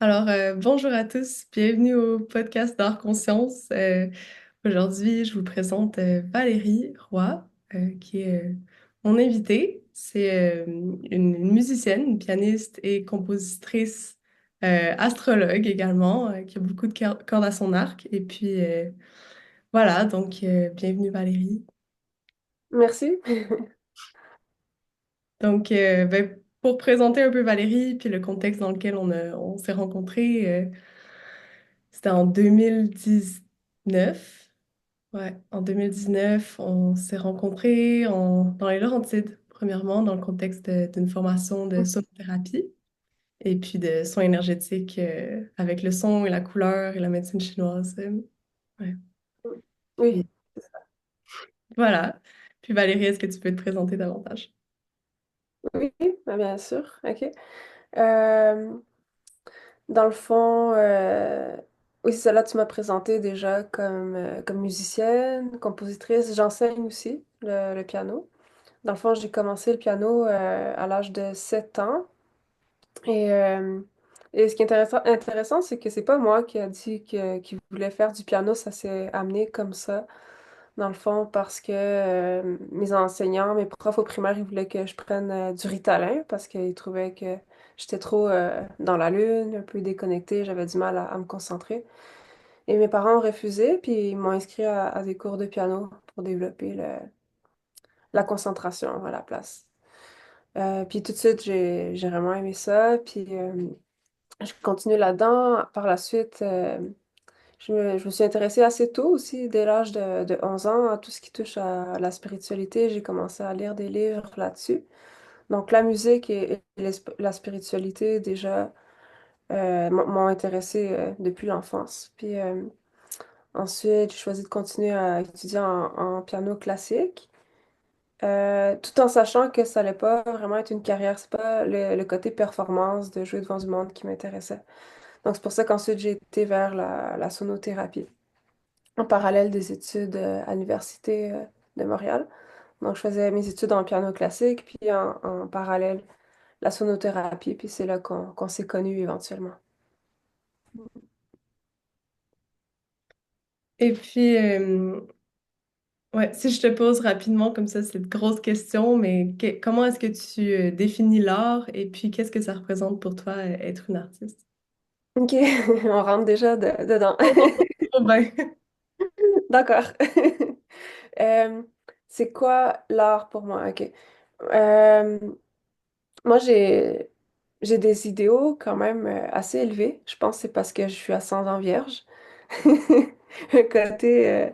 Bonjour à tous, bienvenue au podcast d'Art Conscience. Aujourd'hui, je vous présente Valérie Roy, qui est mon invitée. C'est une musicienne, une pianiste et compositrice, astrologue également, qui a beaucoup de cordes à son arc. Et puis voilà, bienvenue Valérie. Merci. Pour présenter un peu Valérie, puis le contexte dans lequel on s'est rencontrés, c'était en 2019. Ouais, en 2019, on s'est rencontrés dans les Laurentides, premièrement, dans le contexte d'une formation de sonothérapie et puis de soins énergétiques avec le son et la couleur et la médecine chinoise. Ouais. Oui, Puis voilà. Puis Valérie, est-ce que tu peux te présenter davantage? oui, bien sûr. OK. Euh, Dans le fond, oui, c'est ça, là, tu m'as présenté déjà comme musicienne, compositrice. J'enseigne aussi le piano. Dans le fond, j'ai commencé le piano à l'âge de 7 ans. Et, euh, et ce qui est intéressant, c'est que c'est pas moi qui a dit qu'il voulait faire du piano. Ça s'est amené comme ça. Dans le fond, parce que mes enseignants, mes profs au primaire, ils voulaient que je prenne du Ritalin parce qu'ils trouvaient que j'étais trop dans la lune, un peu déconnectée, j'avais du mal à me concentrer. Et mes parents ont refusé, puis ils m'ont inscrit à des cours de piano pour développer la concentration à la place. Puis tout de suite, j'ai vraiment aimé ça, puis je continue là-dedans. Par la suite, je me suis intéressée assez tôt aussi, dès l'âge de 11 ans, à tout ce qui touche à la spiritualité. J'ai commencé à lire des livres là-dessus. Donc la musique et la spiritualité déjà m'ont intéressée depuis l'enfance. Puis ensuite, j'ai choisi de continuer à étudier en piano classique, tout en sachant que ça allait pas vraiment être une carrière. C'est pas le côté performance de jouer devant du monde qui m'intéressait. Donc c'est pour ça qu'ensuite j'ai été vers la sonothérapie en parallèle des études à l'Université de Montréal. Donc, je faisais mes études en piano classique, puis en parallèle, la sonothérapie, puis c'est là qu'on s'est connus éventuellement. Et puis, ouais, si je te pose rapidement comme ça cette grosse question, mais comment est-ce que tu définis l'art et puis qu'est-ce que ça représente pour toi être une artiste? OK, on rentre déjà dedans. Oh ben. D'accord. Euh, c'est quoi l'art pour moi? OK. Euh, Moi, j'ai des idéaux quand même assez élevés. Je pense que c'est parce que je suis ascendant vierge. Un côté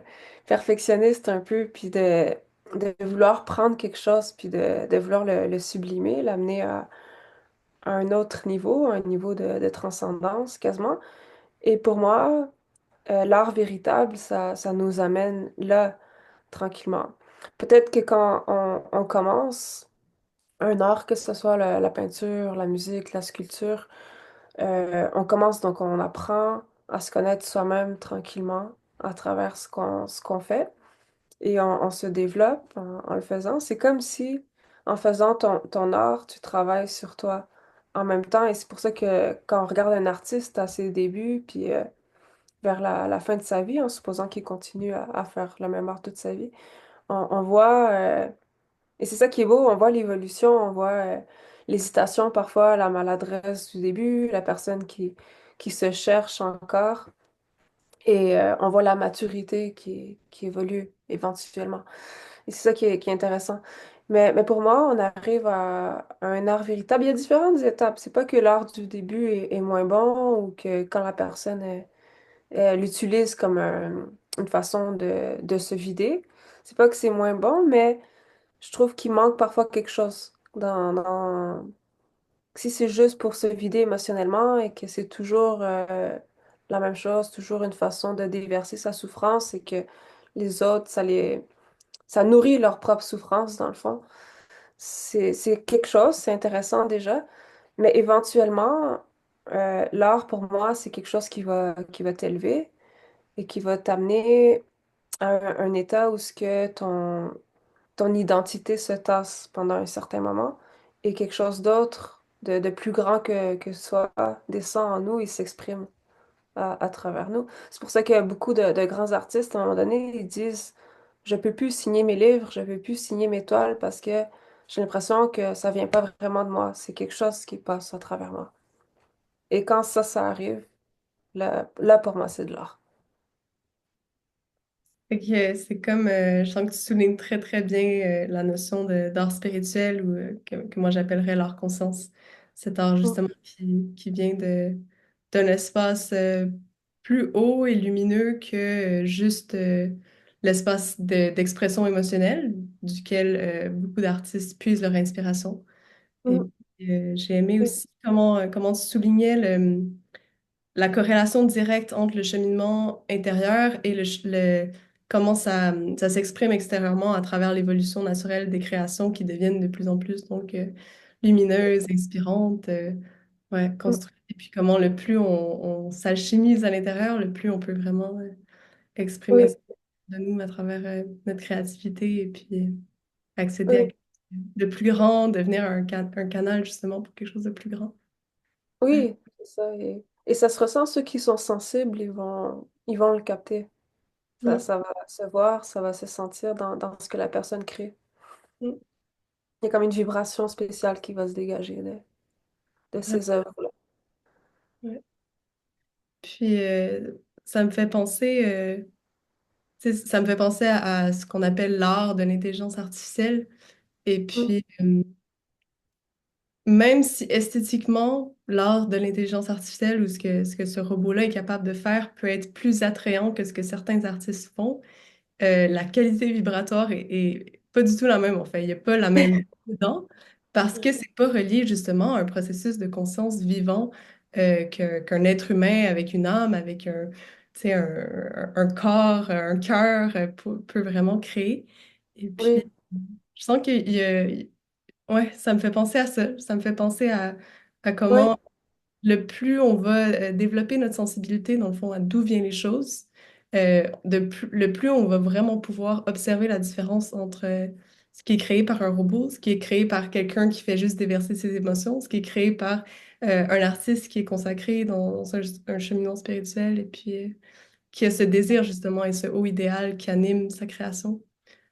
perfectionniste un peu, puis de vouloir prendre quelque chose, puis de vouloir le sublimer, l'amener à un autre niveau, un niveau de transcendance quasiment. Et pour moi, l'art véritable, ça nous amène là, tranquillement. Peut-être que quand on commence un art, que ce soit la peinture, la musique, la sculpture, on commence donc on apprend à se connaître soi-même tranquillement à travers ce qu'on fait et on se développe en le faisant. C'est comme si en faisant ton art, tu travailles sur toi en même temps et c'est pour ça que quand on regarde un artiste à ses débuts puis vers la fin de sa vie, en supposant qu'il continue à faire le même art toute sa vie, on voit et c'est ça qui est beau, on voit l'évolution, on voit l'hésitation parfois, la maladresse du début, la personne qui se cherche encore. Et on voit la maturité qui évolue éventuellement. Et c'est ça qui est intéressant. Mais pour moi, on arrive à un art véritable. Il y a différentes étapes. C'est pas que l'art du début est moins bon ou que quand la personne l'utilise comme une façon de se vider. C'est pas que c'est moins bon, mais je trouve qu'il manque parfois quelque chose si c'est juste pour se vider émotionnellement et que c'est toujours la même chose, toujours une façon de déverser sa souffrance et que les autres, ça nourrit leur propre souffrance dans le fond. C'est quelque chose, c'est intéressant déjà, mais éventuellement, l'art pour moi, c'est quelque chose qui va t'élever et qui va t'amener à un état où ce que ton identité se tasse pendant un certain moment et quelque chose d'autre de plus grand que soi descend en nous, il s'exprime à travers nous. C'est pour ça qu'il y a beaucoup de grands artistes, à un moment donné, ils disent, je peux plus signer mes livres, je peux plus signer mes toiles parce que j'ai l'impression que ça vient pas vraiment de moi, c'est quelque chose qui passe à travers moi. Et quand ça arrive, là pour moi, c'est de l'art. Fait que c'est comme, je sens que tu soulignes très très bien la notion d'art spirituel ou que moi j'appellerais l'art conscience. Cet art Mm, justement qui vient d'un espace plus haut et lumineux que juste l'espace d'expression émotionnelle duquel beaucoup d'artistes puisent leur inspiration. Et mm, puis, j'ai aimé oui, aussi comment tu soulignais la corrélation directe entre le cheminement intérieur et comment ça s'exprime extérieurement à travers l'évolution naturelle des créations qui deviennent de plus en plus donc lumineuses, inspirantes, ouais, mm, construites. Et puis comment le plus on s'alchimise à l'intérieur, le plus on peut vraiment exprimer oui, ça de nous à travers notre créativité et puis accéder à oui, quelque chose de plus grand, devenir un canal justement pour quelque chose de plus grand. Ouais. oui, c'est ça. Et ça se ressent, ceux qui sont sensibles, ils vont le capter. Mm, Ça va se voir, ça va se sentir dans ce que la personne crée. mm, Il y a comme une vibration spéciale qui va se dégager de vraiment, ces œuvres-là. ouais. Puis ça me fait penser, tu sais, ça me fait penser à ce qu'on appelle l'art de l'intelligence artificielle. Et Mm, puis, même si esthétiquement, l'art de l'intelligence artificielle ou ce que ce robot-là est capable de faire peut être plus attrayant que ce que certains artistes font, la qualité vibratoire est pas du tout la même, en fait. Il n'y a pas la même dedans parce que c'est pas relié justement à un processus de conscience vivant qu'un être humain avec une âme, avec tu sais, un corps, un cœur peut vraiment créer. Et puis, oui, je sens qu'il y a... Ouais, ça me fait penser à ça. Ça me fait penser à oui, comment le plus on va développer notre sensibilité, dans le fond, à d'où viennent les choses, le plus on va vraiment pouvoir observer la différence entre ce qui est créé par un robot, ce qui est créé par quelqu'un qui fait juste déverser ses émotions, ce qui est créé par un artiste qui est consacré dans un cheminement spirituel et puis qui a ce désir justement et ce haut idéal qui anime sa création.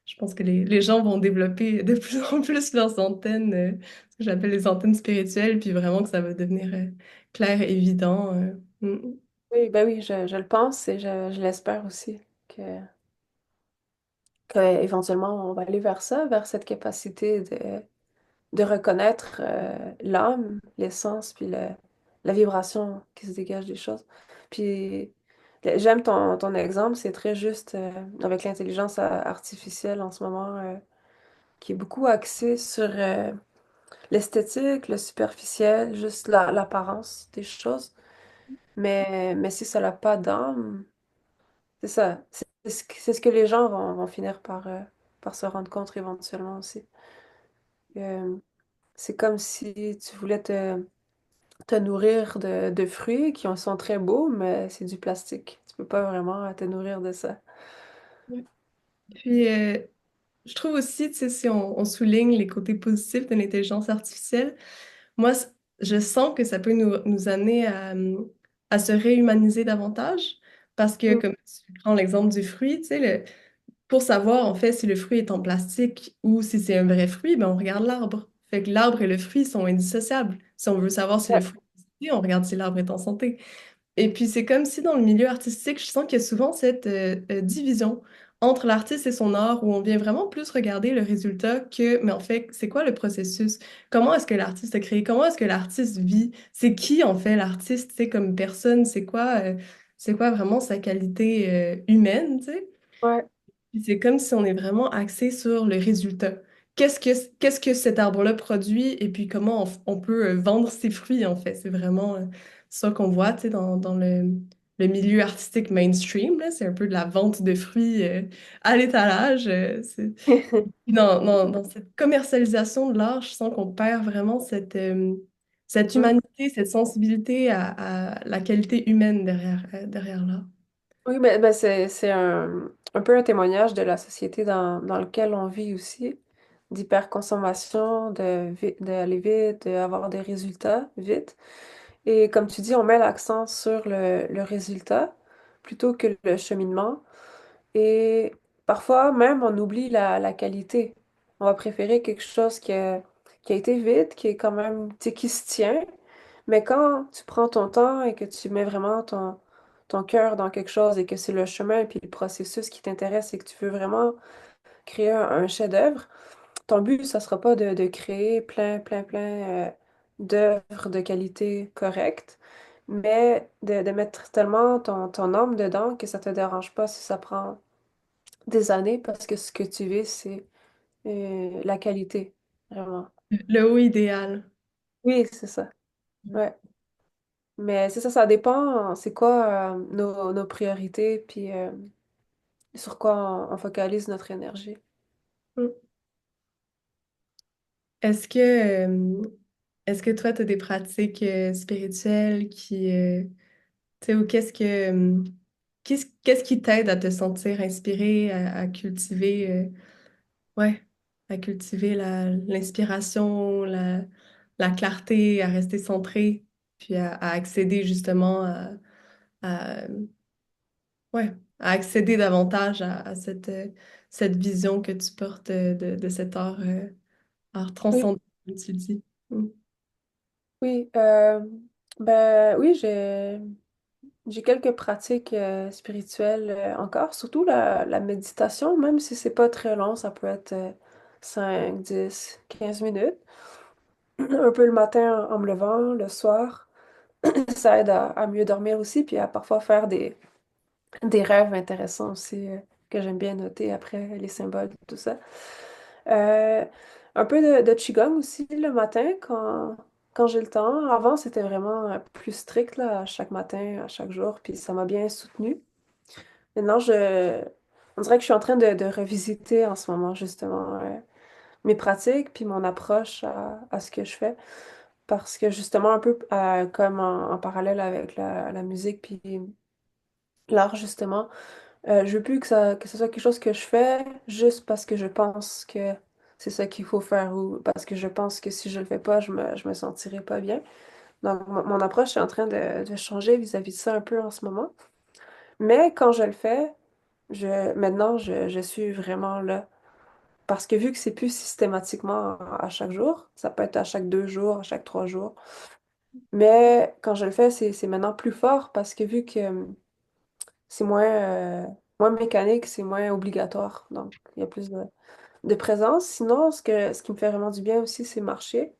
Je pense que les gens vont développer de plus en plus leurs antennes, ce que j'appelle les antennes spirituelles, puis vraiment que ça va devenir clair, évident. Mm. oui, ben oui, je le pense et je l'espère aussi que éventuellement on va aller vers ça, vers cette capacité de reconnaître l'âme, l'essence, puis la vibration qui se dégage des choses. Puis j'aime ton exemple, c'est très juste avec l'intelligence artificielle en ce moment, qui est beaucoup axée sur l'esthétique, le superficiel, juste l'apparence des choses. Mais si ça n'a pas d'âme, c'est ça. C'est ce que les gens vont finir par se rendre compte éventuellement aussi. Euh, c'est comme si tu voulais te nourrir de fruits sont très beaux, mais c'est du plastique. Tu peux pas vraiment te nourrir de ça. Ouais. Puis, je trouve aussi, tu sais, si on souligne les côtés positifs de l'intelligence artificielle, moi, je sens que ça peut nous amener à se réhumaniser davantage, parce que, Mm. comme tu prends l'exemple du fruit, tu sais, pour savoir en fait si le fruit est en plastique ou si c'est un vrai fruit, ben, on regarde l'arbre. Fait que l'arbre et le fruit sont indissociables. Si on veut savoir si le Ouais, fruit est en santé, on regarde si l'arbre est en santé. Et puis c'est comme si dans le milieu artistique, je sens qu'il y a souvent cette division entre l'artiste et son art où on vient vraiment plus regarder le résultat que, mais en fait, c'est quoi le processus? Comment est-ce que l'artiste a créé? Comment est-ce que l'artiste vit? C'est qui en fait l'artiste, tu sais, comme personne? C'est quoi vraiment sa qualité humaine, tu sais? ouais. Puis c'est comme si on est vraiment axé sur le résultat. Qu'est-ce que cet arbre-là produit et puis comment on peut vendre ses fruits, en fait. C'est vraiment ça qu'on voit, tu sais, dans le milieu artistique mainstream, là. C'est un peu de la vente de fruits à l'étalage. Dans cette commercialisation de l'art, je sens qu'on perd vraiment cette Mm. humanité, cette sensibilité à la qualité humaine derrière l'art. Oui, mais c'est un peu un témoignage de la société dans lequel on vit aussi, d'hyperconsommation, d'aller vite, d'avoir des résultats vite. Et comme tu dis, on met l'accent sur le résultat plutôt que le cheminement. Et parfois même, on oublie la qualité. On va préférer quelque chose qui a été vite, qui est quand même, tu sais, qui se tient. Mais quand tu prends ton temps et que tu mets vraiment ton cœur dans quelque chose et que c'est le chemin et puis le processus qui t'intéresse et que tu veux vraiment créer un chef-d'œuvre, ton but, ça sera pas de créer plein d'œuvres de qualité correcte, mais de mettre tellement ton âme dedans que ça te dérange pas si ça prend des années parce que ce que tu veux, c'est la qualité, vraiment. Le haut idéal. Oui, c'est ça. Ouais. Mais c'est ça, ça dépend, c'est quoi nos priorités, puis sur quoi on focalise notre énergie. Mm. Est-ce que, est-ce que toi, tu as des pratiques spirituelles qui, tu sais, ou qu'est-ce qui t'aide à te sentir inspiré, à cultiver, ouais, à cultiver l'inspiration, la clarté, à rester centré, puis à accéder justement à, ouais, à accéder davantage à cette vision que tu portes de cet art Oui, transcendant, comme tu dis. Mm. oui, ben oui, j'ai quelques pratiques spirituelles encore, surtout la méditation, même si c'est pas très long, ça peut être 5, 10, 15 minutes. Un peu le matin en me levant, le soir. Ça aide à mieux dormir aussi, puis à parfois faire des rêves intéressants aussi que j'aime bien noter après les symboles, tout ça. Euh, un peu de Qigong aussi le matin quand j'ai le temps. Avant, c'était vraiment plus strict là, à chaque matin, à chaque jour, puis ça m'a bien soutenue. Maintenant, on dirait que je suis en train de revisiter en ce moment justement mes pratiques puis mon approche à ce que je fais. Parce que justement, un peu comme en parallèle avec la musique puis l'art, justement, je veux plus que ce soit quelque chose que je fais juste parce que je pense que c'est ça qu'il faut faire ou parce que je pense que si je le fais pas, je me sentirai pas bien. Donc, mon approche est en train de changer vis-à-vis de ça un peu en ce moment. Mais quand je le fais, maintenant, je suis vraiment là. Parce que vu que c'est plus systématiquement à chaque jour, ça peut être à chaque 2 jours, à chaque 3 jours. Mais quand je le fais, c'est maintenant plus fort parce que vu que c'est moins mécanique, c'est moins obligatoire. Donc, il y a plus de présence. Sinon, ce qui me fait vraiment du bien aussi, c'est marcher.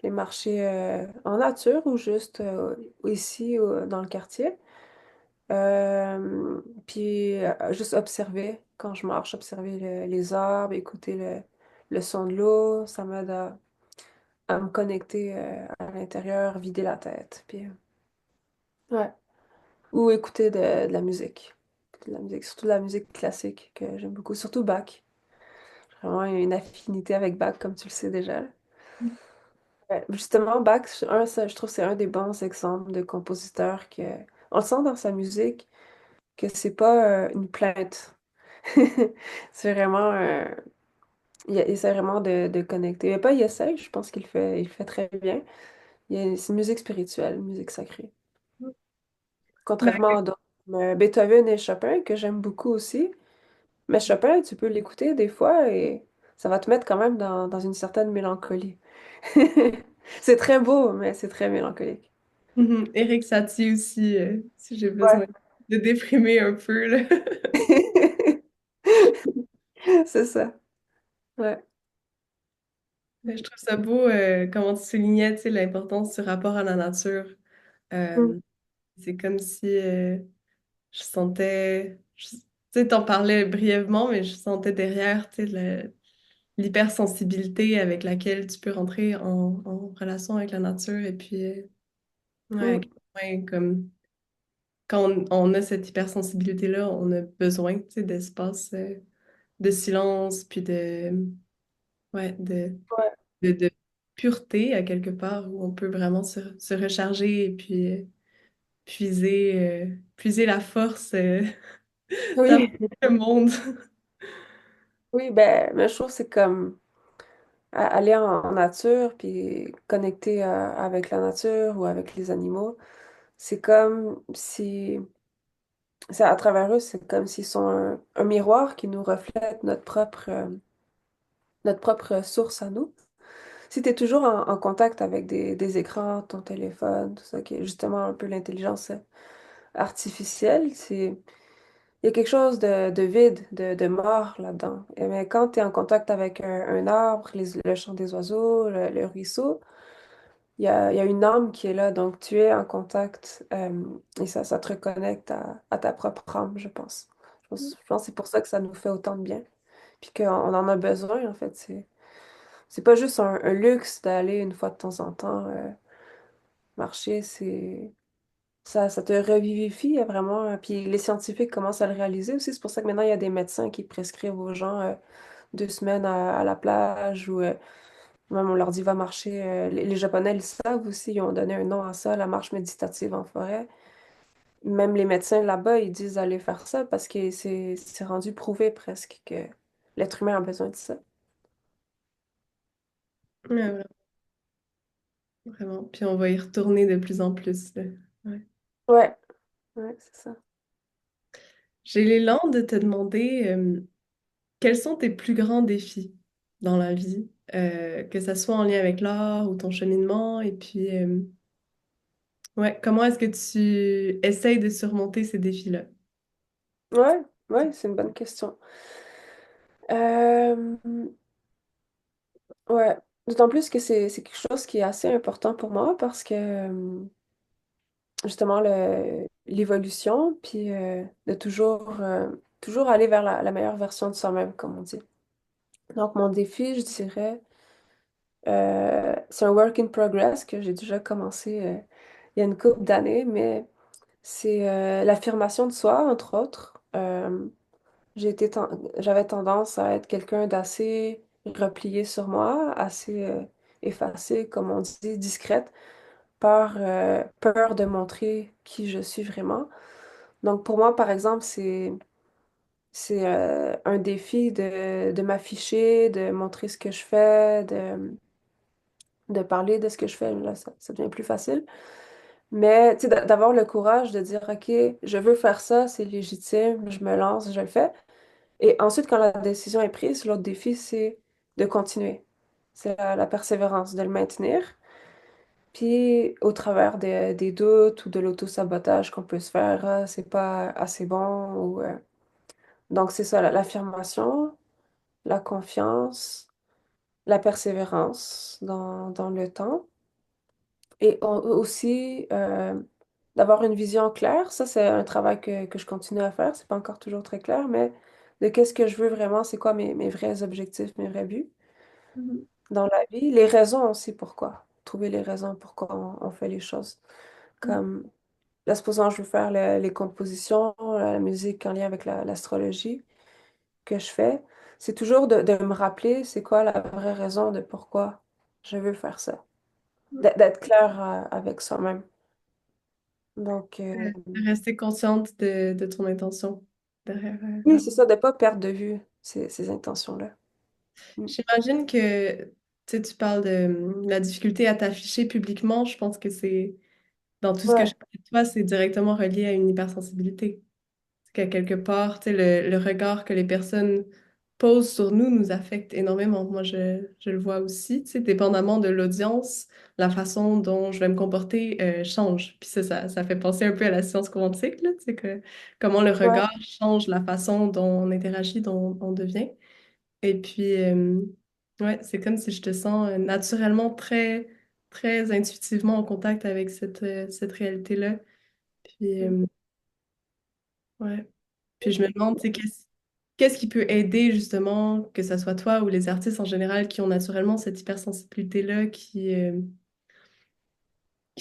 Les marchés en nature ou juste ici dans le quartier. Puis juste observer quand je marche, observer les arbres, écouter le son de l'eau, ça m'aide à me connecter à l'intérieur, vider la tête. Puis, ouais. Ou écouter de la musique. De la musique, surtout de la musique classique que j'aime beaucoup, surtout Bach. J'ai vraiment une affinité avec Bach, comme tu le sais déjà. Ouais, justement, Bach, je trouve que c'est un des bons exemples de compositeur que on le sent dans sa musique que c'est pas une plainte. C'est vraiment il essaie vraiment de connecter. Mais pas il essaie, je pense il le fait très bien. C'est une musique spirituelle, une musique sacrée. Contrairement à d'autres, Beethoven et Chopin, que j'aime beaucoup aussi. Mais Chopin, tu peux l'écouter des fois et ça va te mettre quand même dans une certaine mélancolie. C'est très beau, mais c'est très mélancolique. Mhm. Eric Satie aussi, si j'ai besoin Ouais. de déprimer un peu, là. C'est ça. Ouais. Je trouve ça beau, comment tu soulignais, tu sais, l'importance du rapport à la nature. Mm. Euh, c'est comme si je sentais, tu sais, t'en parlais brièvement, mais je sentais derrière, tu sais, l'hypersensibilité avec laquelle tu peux rentrer en relation avec la nature. Et puis, ouais, à Mm. quel point, comme, quand on a cette hypersensibilité-là, on a besoin, tu sais, d'espace, de silence, puis ouais, Ouais. de pureté à quelque part où on peut vraiment se recharger et puis puiser la force dans Oui. le monde. Oui, ben, mais je trouve que c'est comme. aller en nature, puis connecter avec la nature ou avec les animaux. C'est comme si, c'est à travers eux, c'est comme s'ils sont un miroir qui nous reflète notre propre source à nous. Si tu es toujours en contact avec des écrans, ton téléphone, tout ça, qui est justement un peu l'intelligence artificielle, il y a quelque chose de vide, de mort là-dedans. Mais quand tu es en contact avec un arbre, le chant des oiseaux, le ruisseau, il y a une âme qui est là. Donc tu es en contact et ça te reconnecte à ta propre âme, je pense. Je pense que c'est pour ça que ça nous fait autant de bien. Puis qu'on en a besoin, en fait. C'est pas juste un luxe d'aller une fois de temps en temps marcher, ça te revivifie vraiment. Puis les scientifiques commencent à le réaliser aussi. C'est pour ça que maintenant, il y a des médecins qui prescrivent aux gens 2 semaines à la plage ou même on leur dit va marcher. Les Japonais le savent aussi, ils ont donné un nom à ça, la marche méditative en forêt. Même les médecins là-bas, ils disent d'aller faire ça parce que c'est rendu prouvé presque que l'être humain a besoin de ça. Ouais, vraiment. Puis on va y retourner de plus en plus, là. Ouais. Ouais, ouais, c'est ça. J'ai l'élan de te demander quels sont tes plus grands défis dans la vie, que ça soit en lien avec l'art ou ton cheminement, et puis ouais, comment est-ce que tu essayes de surmonter ces défis-là? Ouais, ouais, c'est une bonne question. Euh, ouais, d'autant plus que c'est quelque chose qui est assez important pour moi parce que justement l'évolution, puis de toujours aller vers la meilleure version de soi-même, comme on dit. Donc mon défi, je dirais, c'est un work in progress que j'ai déjà commencé il y a une couple d'années, mais c'est l'affirmation de soi, entre autres. J'avais tendance à être quelqu'un d'assez replié sur moi, assez effacé, comme on dit, discrète, par peur de montrer qui je suis vraiment. Donc pour moi, par exemple, c'est un défi de m'afficher, de montrer ce que je fais, de parler de ce que je fais. Là, ça devient plus facile. Mais tu sais, d'avoir le courage de dire, OK, je veux faire ça, c'est légitime, je me lance, je le fais. Et ensuite, quand la décision est prise, l'autre défi, c'est de continuer. C'est la persévérance, de le maintenir. Puis, au travers des doutes ou de l'auto-sabotage qu'on peut se faire, ah, c'est pas assez bon. Donc, c'est ça, l'affirmation, la confiance, la persévérance dans le temps. Et aussi, d'avoir une vision claire. Ça, c'est un travail que je continue à faire. C'est pas encore toujours très clair, mais de qu'est-ce que je veux vraiment, c'est quoi mes vrais objectifs, mes vrais buts Mhm. dans la vie. Les raisons aussi pourquoi. Trouver les raisons pourquoi on fait les choses. Comme, là, supposons je veux faire les compositions, la musique en lien avec l'astrologie que je fais. C'est toujours de me rappeler c'est quoi la vraie raison de pourquoi je veux faire ça. D'être clair avec soi-même. Donc, Rester consciente de ton intention derrière. oui, c'est ça, de ne pas perdre de vue ces intentions-là. Mm. J'imagine que tu parles de la difficulté à t'afficher publiquement. Je pense que c'est dans tout ce que je Ouais, fais de toi, c'est directement relié à une hypersensibilité. Que quelque part, le regard que les personnes posent sur nous nous affecte énormément. Moi, je le vois aussi, dépendamment de l'audience, la façon dont je vais me comporter change. Puis ça fait penser un peu à la science quantique, là, comment le ouais, regard change la façon dont on interagit, dont on devient. Et puis, ouais, c'est comme si je te sens naturellement très, très intuitivement en contact avec cette réalité-là. Puis, mm, ouais. Puis je me demande, qu'est-ce qui peut aider justement, que ce soit toi ou les artistes en général qui ont naturellement cette hypersensibilité-là, qui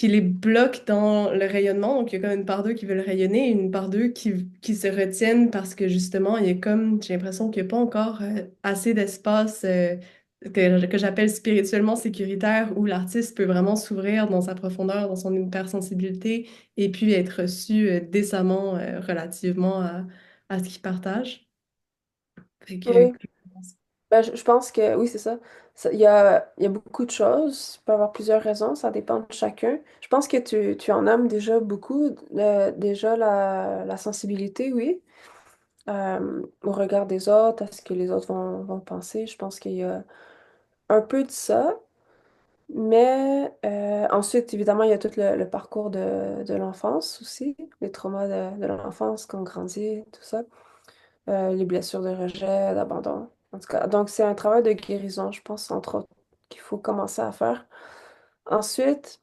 les bloque dans le rayonnement. Donc, il y a comme une part d'eux qui veulent rayonner et une part d'eux qui se retiennent parce que justement, il y a comme, j'ai l'impression qu'il n'y a pas encore assez d'espace que j'appelle spirituellement sécuritaire où l'artiste peut vraiment s'ouvrir dans sa profondeur, dans son hypersensibilité et puis être reçu décemment relativement à ce qu'il partage. Fait que, oui. Ben, je pense que oui, c'est ça. Il y a beaucoup de choses. Il peut y avoir plusieurs raisons. Ça dépend de chacun. Je pense que tu en aimes déjà beaucoup. Déjà, la sensibilité, oui. Au regard des autres, à ce que les autres vont penser. Je pense qu'il y a un peu de ça. Mais ensuite, évidemment, il y a tout le parcours de l'enfance aussi. Les traumas de l'enfance, qu'on grandit, tout ça. Les blessures de rejet, d'abandon. En tout cas, donc c'est un travail de guérison, je pense, entre autres, qu'il faut commencer à faire. Ensuite,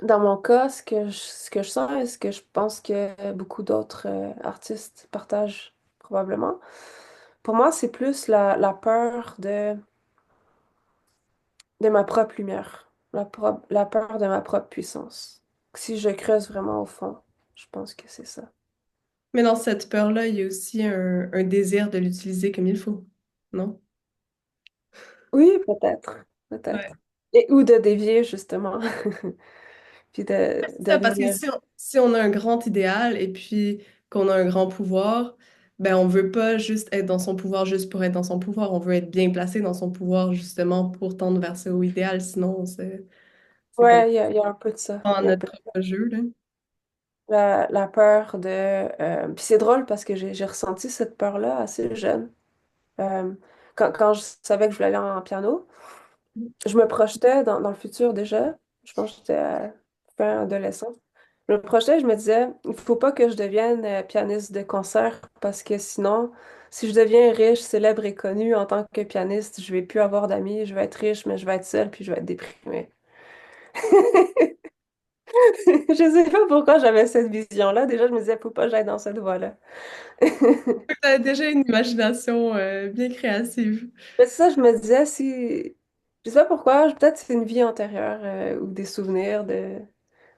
dans mon cas, ce que je sens et ce que je pense que beaucoup d'autres artistes partagent probablement, pour moi, c'est plus la peur de ma propre lumière, la peur de ma propre puissance. Si je creuse vraiment au fond, je pense que c'est ça. Mais dans cette peur-là, il y a aussi un désir de l'utiliser comme il faut, non? Oui, peut-être, Ouais. peut-être. Et ou de dévier, justement, puis C'est de ça, parce que venir. si on a un grand idéal et puis qu'on a un grand pouvoir, ben on veut pas juste être dans son pouvoir juste pour être dans son pouvoir, on veut être bien placé dans son pouvoir justement pour tendre vers ce haut idéal, sinon c'est comme Ouais, il y a un peu de ça. pas Il y a un notre peu propre jeu, là. la peur de... Puis c'est drôle parce que j'ai ressenti cette peur-là assez jeune. Euh, quand je savais que je voulais aller en piano, je me projetais dans le futur déjà. Je pense que j'étais fin adolescent. Je me projetais, je me disais, il faut pas que je devienne pianiste de concert parce que sinon, si je deviens riche, célèbre et connu en tant que pianiste, je vais plus avoir d'amis, je vais être riche, mais je vais être seule puis je vais être déprimée. Je sais pas pourquoi j'avais cette vision-là. Déjà, je me disais, faut pas que j'aille dans cette voie-là. Tu as déjà une imagination bien créative. Mais c'est ça, je me disais, si... Je sais pas pourquoi, peut-être c'est une vie antérieure ou des souvenirs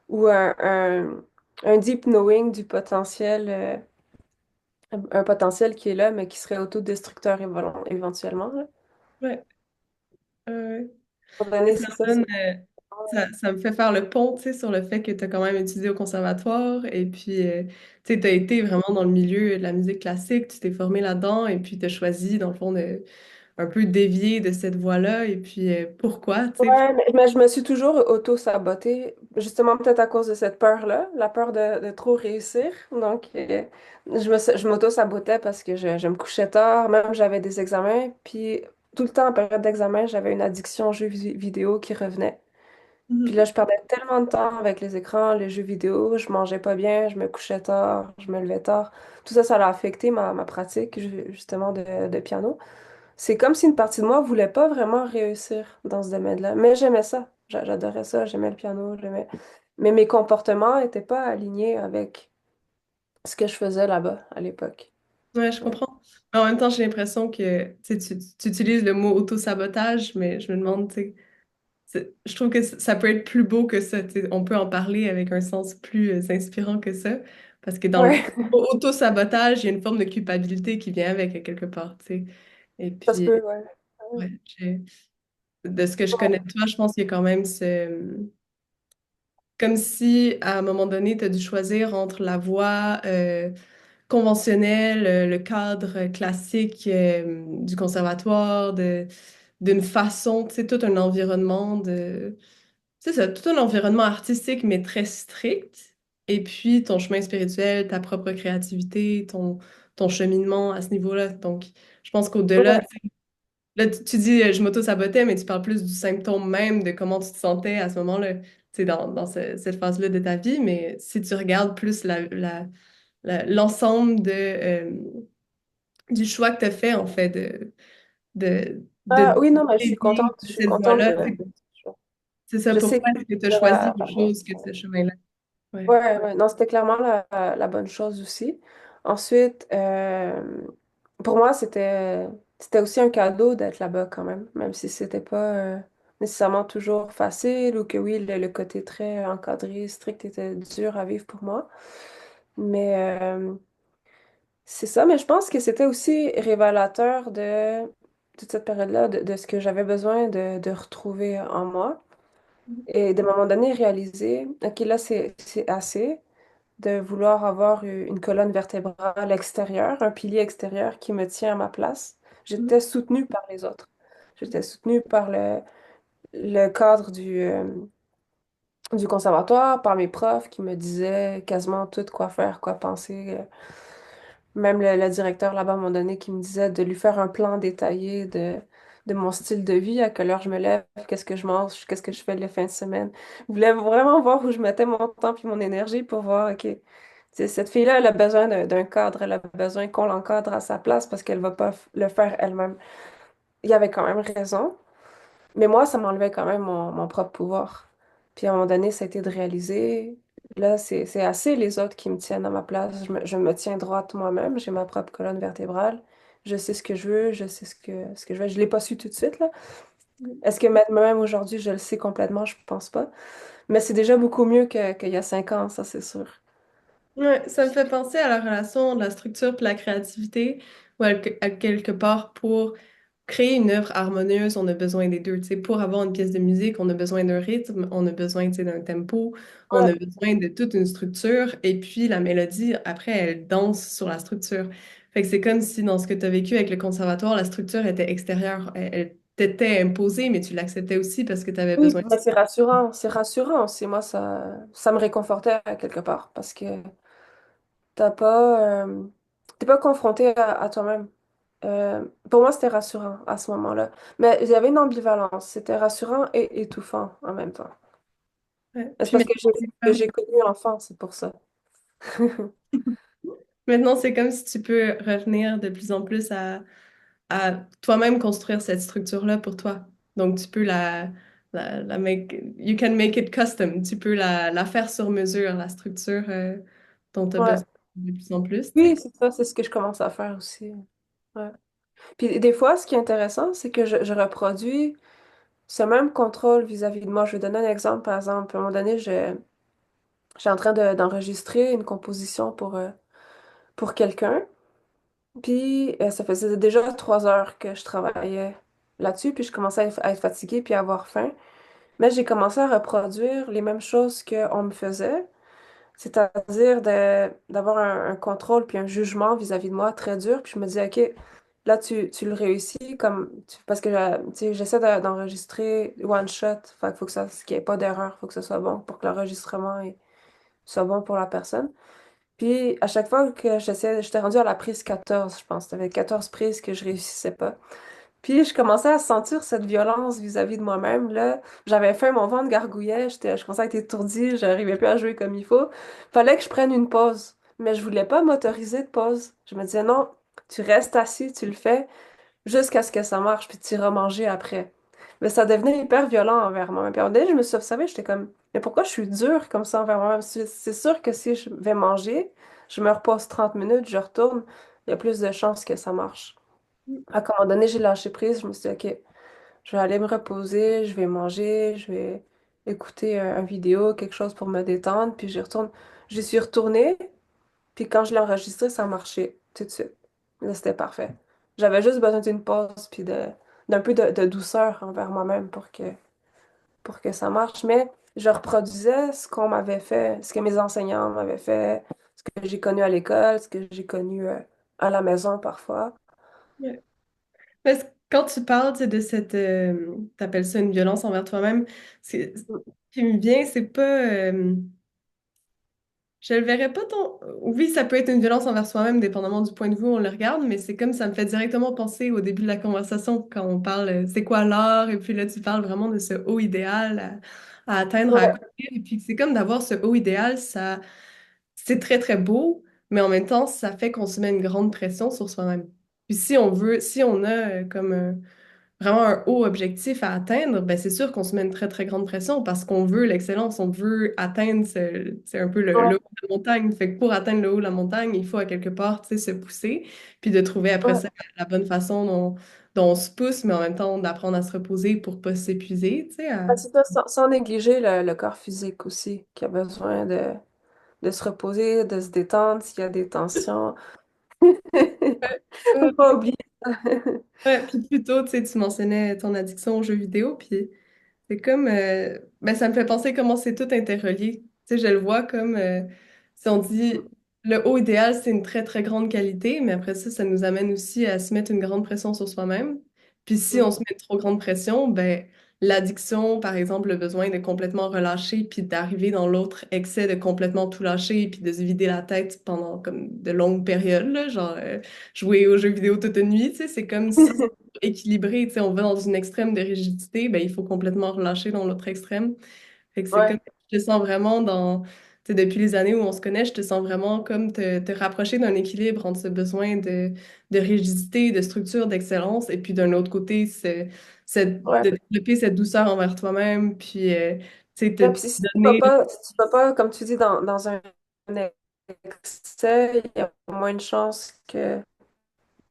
ou un deep knowing du potentiel, un potentiel qui est là, mais qui serait autodestructeur éventuellement, là. Ouais. Euh, Pour Et donner, ça c'est ça, me donne, ça me fait faire le pont, tu sais, sur le fait que tu as quand même étudié au conservatoire et puis, tu sais, tu as été vraiment dans le milieu de la musique classique, tu t'es formé là-dedans et puis tu as choisi, dans le fond, de un peu dévier de cette voie-là et puis pourquoi, tu sais. Ouais, mais je me suis toujours auto-sabotée, justement peut-être à cause de cette peur-là, la peur de trop réussir. Donc, je m'auto-sabotais parce que je me couchais tard, même j'avais des examens, puis tout le temps en période d'examen, j'avais une addiction aux jeux vidéo qui revenait. Puis là, Mhm. je perdais tellement de temps avec les écrans, les jeux vidéo, je mangeais pas bien, je me couchais tard, je me levais tard. Tout ça, ça a affecté ma pratique, justement, de piano. C'est comme si une partie de moi voulait pas vraiment réussir dans ce domaine-là. Mais j'aimais ça. J'adorais ça. J'aimais le piano. J'aimais... Mais mes comportements n'étaient pas alignés avec ce que je faisais là-bas à l'époque. Ouais, je Ouais. comprends. Mais en même temps, j'ai l'impression que tu sais, tu utilises le mot auto-sabotage, mais je me demande, tu sais, je trouve que ça peut être plus beau que ça. Tu sais. On peut en parler avec un sens plus inspirant que ça. Parce que dans le Ouais, auto-sabotage, il y a une forme de culpabilité qui vient avec, à quelque part. Tu sais. Et ça se puis, peut, ouais. ouais, de ce que je connais de toi, je pense qu'il y a quand même comme si, à un moment donné, tu as dû choisir entre la voie conventionnelle, le cadre classique du conservatoire, d'une façon, tu sais, tout un environnement de c'est ça, tout un environnement artistique, mais très strict. Et puis ton chemin spirituel, ta propre créativité, ton cheminement à ce niveau-là. Donc, je pense qu'au-delà, tu Ouais. sais, là, tu dis je m'auto-sabotais, mais tu parles plus du symptôme même de comment tu te sentais à ce moment-là, tu sais, dans cette phase-là de ta vie. Mais si tu regardes plus l'ensemble du choix que tu as fait, en fait, de Ah, oui, non, mais dévier je de suis cette contente voie-là, de... tu sais, c'est ça, Je sais pourquoi que est-ce que tu as c'est choisi la autre bonne. chose que ce chemin-là? Ouais. Ouais, ouais, non, c'était clairement la bonne chose aussi. Ensuite, pour moi, c'était aussi un cadeau d'être là-bas quand même si c'était pas nécessairement toujours facile ou que oui, le côté très encadré, strict était dur à vivre pour moi. Mais c'est ça, mais je pense que c'était aussi révélateur de toute cette période-là, de ce que j'avais besoin de retrouver en moi. Et de un moment donné, réaliser, OK, là, c'est assez de vouloir avoir une colonne vertébrale extérieure, un pilier extérieur qui me tient à ma place. J'étais soutenue par les autres. J'étais soutenue par le cadre du conservatoire, par mes profs qui me disaient quasiment tout quoi faire, quoi penser. Même le directeur là-bas, à un moment donné, qui me disait de lui faire un plan détaillé de mon style de vie, à quelle heure je me lève, qu'est-ce que je mange, qu'est-ce que je fais les fins de semaine. Je voulais vraiment voir où je mettais mon temps puis mon énergie pour voir, OK, cette fille-là, elle a besoin d'un cadre, elle a besoin qu'on l'encadre à sa place parce qu'elle va pas le faire elle-même. Il y avait quand même raison. Mais moi, ça m'enlevait quand même mon propre pouvoir. Puis à un moment donné, ça a été de réaliser, là, c'est assez les autres qui me tiennent à ma place. Je me tiens droite moi-même, j'ai ma propre colonne vertébrale. Je sais ce que je veux, je sais ce que je veux. Je l'ai pas su tout de suite, là. Est-ce que même aujourd'hui, je le sais complètement? Je pense pas. Mais c'est déjà beaucoup mieux qu'il y a 5 ans, ça, c'est sûr. Ouais, ça me fait penser à la relation de la structure puis la créativité, où à quelque part, pour créer une œuvre harmonieuse, on a besoin des deux. Tu sais, pour avoir une pièce de musique, on a besoin d'un rythme, on a besoin, tu sais, d'un tempo, on a Ouais. besoin de toute une structure, et puis la mélodie, après, elle danse sur la structure. Fait que c'est comme si dans ce que tu as vécu avec le conservatoire, la structure était extérieure, elle t'était imposée, mais tu l'acceptais aussi parce que tu avais Oui, besoin de mais ça. c'est rassurant aussi. Moi, ça me réconfortait à quelque part parce que t'es pas confronté à toi-même. Pour moi, c'était rassurant à ce moment-là. Mais il y avait une ambivalence. C'était rassurant et étouffant en même temps. Ouais. C'est Puis parce maintenant, c'est que comme j'ai connu l'enfant, c'est pour ça. maintenant, c'est comme si tu peux revenir de plus en plus à toi-même construire cette structure-là pour toi. Donc, tu peux la make, you can make it custom. Tu peux la faire sur mesure, la structure dont tu as Ouais. besoin de plus en plus, tu Oui, sais. c'est ça, c'est ce que je commence à faire aussi. Ouais. Puis des fois, ce qui est intéressant, c'est que je reproduis ce même contrôle vis-à-vis de moi. Je vais donner un exemple, par exemple. À un moment donné, j'étais en train d'enregistrer une composition pour quelqu'un. Puis ça faisait déjà 3 heures que je travaillais là-dessus, puis je commençais à être fatiguée puis à avoir faim. Mais j'ai commencé à reproduire les mêmes choses qu'on me faisait, c'est-à-dire d'avoir un contrôle puis un jugement vis-à-vis de moi très dur. Puis je me disais, OK, là, tu le réussis parce que tu sais, j'essaie d'enregistrer one shot. Fait qu'il faut que qu'il n'y ait pas d'erreur, il faut que ce soit bon pour que l'enregistrement soit bon pour la personne. Puis à chaque fois que j'étais rendue à la prise 14, je pense. T'avais 14 prises que je réussissais pas. Puis je commençais à sentir cette violence vis-à-vis de moi-même. Là, j'avais faim, mon ventre gargouillait, je commençais à être étourdie, j'arrivais plus à jouer comme il faut. Fallait que je prenne une pause. Mais je voulais pas m'autoriser de pause. Je me disais non, tu restes assis, tu le fais jusqu'à ce que ça marche, puis tu iras manger après. Mais ça devenait hyper violent envers moi. Puis à un moment donné, je me suis observée, j'étais comme, mais pourquoi je suis dure comme ça envers moi-même? C'est sûr que si je vais manger, je me repose 30 minutes, je retourne, il y a plus de chances que ça marche. À un moment donné, j'ai lâché prise, je me suis dit, OK, je vais aller me reposer, je vais manger, je vais écouter un vidéo, quelque chose pour me détendre, puis j'y retourne. J'y suis retournée, puis quand je l'ai enregistré, ça marchait tout de suite. Là, c'était parfait. J'avais juste besoin d'une pause, puis d'un peu de douceur envers moi-même pour que ça marche. Mais je reproduisais ce qu'on m'avait fait, ce que mes enseignants m'avaient fait, ce que j'ai connu à l'école, ce que j'ai connu à la maison parfois. Ouais. Parce que quand tu parles, tu sais, de cette, t'appelles ça une violence envers toi-même, ce qui me vient, c'est pas, je le verrais pas tant. Oui, ça peut être une violence envers soi-même, dépendamment du point de vue où on le regarde, mais c'est comme ça me fait directement penser au début de la conversation quand on parle c'est quoi l'art, et puis là tu parles vraiment de ce haut idéal à atteindre, à Ouais. accomplir, et puis c'est comme d'avoir ce haut idéal, ça, c'est très très beau, mais en même temps, ça fait qu'on se met une grande pression sur soi-même. Puis si on veut, si on a comme vraiment un haut objectif à atteindre, ben c'est sûr qu'on se met une très, très grande pression parce qu'on veut l'excellence, on veut atteindre c'est un peu le Ouais. haut de la montagne. Fait que pour atteindre le haut de la montagne, il faut à quelque part, tu sais, se pousser, puis de trouver après Ouais. ça la bonne façon dont on se pousse, mais en même temps d'apprendre à se reposer pour pas s'épuiser, tu sais. C'est ça, sans négliger le corps physique aussi, qui a besoin de se reposer, de se détendre s'il y a des tensions. Faut pas oublier ça. Ouais, puis plus tôt, tu sais, tu mentionnais ton addiction aux jeux vidéo, puis c'est comme, ben, ça me fait penser comment c'est tout interrelié. Tu sais, je le vois comme, si on dit, le haut idéal, c'est une très, très grande qualité, mais après ça, ça nous amène aussi à se mettre une grande pression sur soi-même. Puis si on se Mhm. met une trop grande pression, ben, l'addiction, par exemple, le besoin de complètement relâcher, puis d'arriver dans l'autre excès de complètement tout lâcher, puis de se vider la tête pendant comme de longues périodes, là, genre jouer aux jeux vidéo toute une nuit, tu sais, c'est comme si c'est équilibré, tu sais, on va dans une extrême de rigidité, ben, il faut complètement relâcher dans l'autre extrême. Fait que c'est comme, Ouais, je te sens vraiment dans, tu sais, depuis les années où on se connaît, je te sens vraiment comme te rapprocher d'un équilibre entre ce besoin de rigidité, de structure, d'excellence, et puis d'un autre côté, ouais. de développer cette douceur envers toi-même, puis, tu sais, Ouais, te puis si tu vas donner. pas, si tu vas pas, comme tu dis, dans un excès, il y a moins de chances que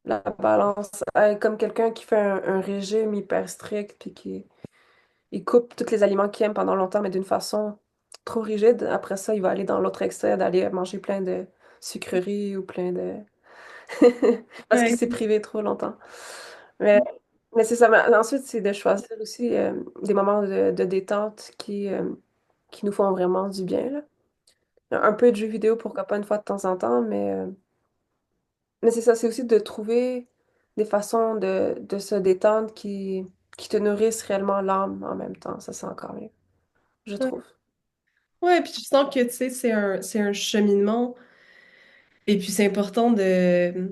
la balance aille comme quelqu'un qui fait un régime hyper strict, puis qui il coupe tous les aliments qu'il aime pendant longtemps, mais d'une façon trop rigide. Après ça, il va aller dans l'autre excès, d'aller manger plein de sucreries ou plein de... parce qu'il Ouais, s'est privé trop longtemps. Mais, mais c'est ça. Mais ensuite, c'est de choisir aussi des moments de détente qui nous font vraiment du bien, là. Un peu de jeux vidéo, pourquoi pas une fois de temps en temps, mais c'est ça, c'est aussi de trouver des façons de se détendre qui te nourrissent réellement l'âme en même temps. Ça, c'est encore mieux, je ouais, trouve. ouais, puis je sens que, tu sais, c'est un cheminement. Et puis c'est important de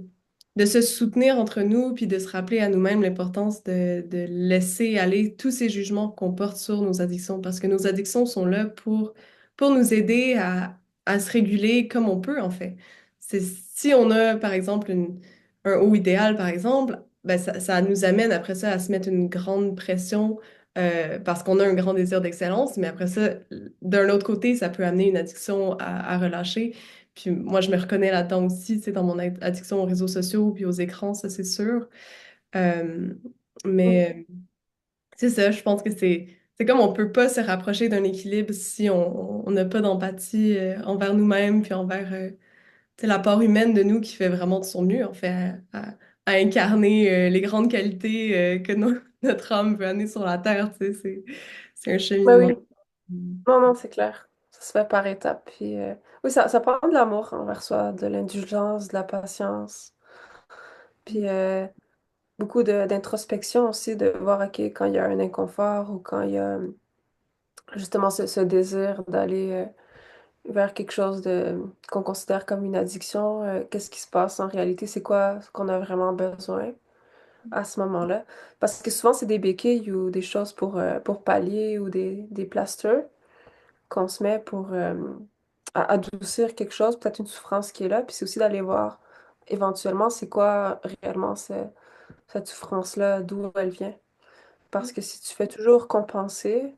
se soutenir entre nous, puis de se rappeler à nous-mêmes l'importance de laisser aller tous ces jugements qu'on porte sur nos addictions, parce que nos addictions sont là pour nous aider à se réguler comme on peut, en fait. C'est, si on a, par exemple, un haut idéal, par exemple, ben ça nous amène après ça à se mettre une grande pression parce qu'on a un grand désir d'excellence, mais après ça, d'un autre côté, ça peut amener une addiction à relâcher. Puis moi, je me reconnais là-dedans aussi, tu sais, dans mon addiction aux réseaux sociaux puis aux écrans, ça c'est sûr. Euh, Mm. mais c'est ça, je pense que c'est comme on peut pas se rapprocher d'un équilibre si on n'a pas d'empathie envers nous-mêmes puis envers tu sais, la part humaine de nous qui fait vraiment de son mieux, en fait, à incarner les grandes qualités que notre âme veut amener sur la terre, tu sais, c'est un Ben cheminement. oui, non, non, c'est clair. Ça se fait par étapes. Puis, oui, ça prend de l'amour envers soi, de l'indulgence, de la patience. Puis, beaucoup d'introspection aussi, de voir, OK, quand il y a un inconfort ou quand il y a justement ce désir d'aller vers quelque chose qu'on considère comme une addiction, qu'est-ce qui se passe en réalité? C'est quoi ce qu'on a vraiment besoin à ce moment-là? Parce que souvent, c'est des béquilles ou des choses pour pallier ou des plasters qu'on se met pour adoucir quelque chose, peut-être une souffrance qui est là. Puis c'est aussi d'aller voir éventuellement c'est quoi réellement cette souffrance-là, d'où elle vient. Parce que si tu fais toujours compenser,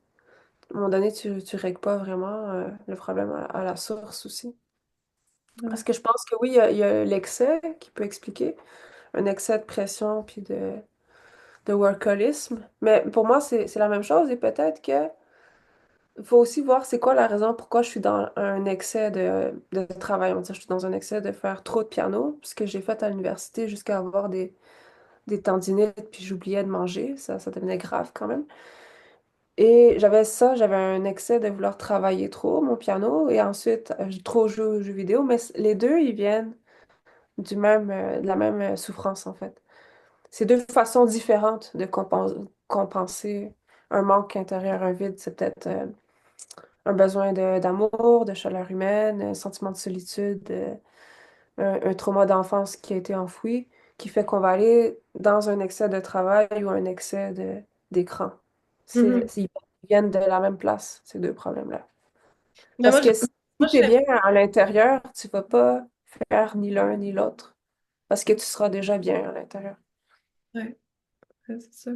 à un moment donné, tu règles pas vraiment le problème à la source aussi. Parce Ouais. que je pense que oui, il y a l'excès qui peut expliquer, un excès de pression puis de workaholisme. Mais pour moi, c'est la même chose et peut-être que il faut aussi voir c'est quoi la raison pourquoi je suis dans un excès de travail. On va dire, je suis dans un excès de faire trop de piano, ce que j'ai fait à l'université jusqu'à avoir des tendinites, puis j'oubliais de manger. Ça devenait grave quand même. Et j'avais ça, j'avais un excès de vouloir travailler trop mon piano et ensuite trop jouer aux jeux vidéo, mais les deux, ils viennent de la même souffrance en fait. C'est deux façons différentes de compenser un manque intérieur, un vide. C'est peut-être un besoin d'amour, de chaleur humaine, un sentiment de solitude, un trauma d'enfance qui a été enfoui, qui fait qu'on va aller dans un excès de travail ou un excès d'écran. Mhm. Ils viennent de la même place, ces deux problèmes-là. Mais Parce que si moi, tu es bien à l'intérieur, tu vas pas faire ni l'un ni l'autre, parce que tu seras déjà bien à l'intérieur. ouais, ouais, c'est ça.